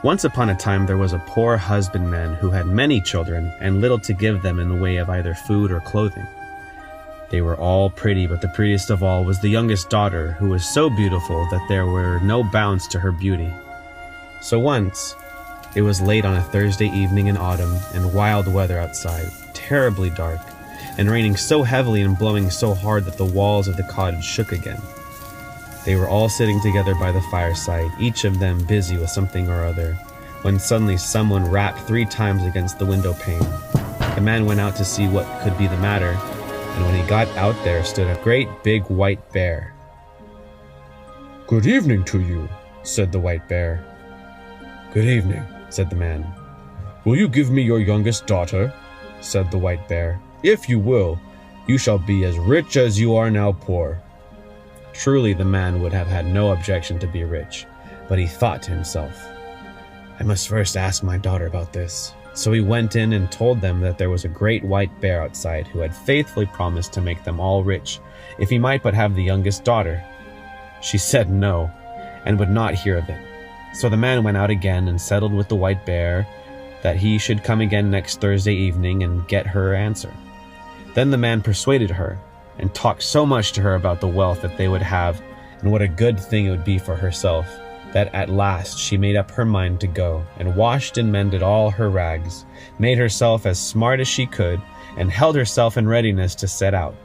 Once upon a time there was a poor husbandman who had many children and little to give them in the way of either food or clothing. They were all pretty, but the prettiest of all was the youngest daughter, who was so beautiful that there were no bounds to her beauty. So once, it was late on a Thursday evening in autumn, and wild weather outside, terribly dark, and raining so heavily and blowing so hard that the walls of the cottage shook again. They were all sitting together by the fireside, each of them busy with something or other, when suddenly someone rapped 3 times against the window pane. The man went out to see what could be the matter, and when he got out there stood a great big white bear. "Good evening to you," said the white bear. "Good evening," said the man. "Will you give me your youngest daughter?" said the white bear. "If you will, you shall be as rich as you are now poor." Truly the man would have had no objection to be rich, but he thought to himself, "I must first ask my daughter about this." So he went in and told them that there was a great white bear outside who had faithfully promised to make them all rich, if he might but have the youngest daughter. She said no, and would not hear of it. So the man went out again and settled with the white bear that he should come again next Thursday evening and get her answer. Then the man persuaded her, and talked so much to her about the wealth that they would have, and what a good thing it would be for herself, that at last she made up her mind to go, and washed and mended all her rags, made herself as smart as she could, and held herself in readiness to set out.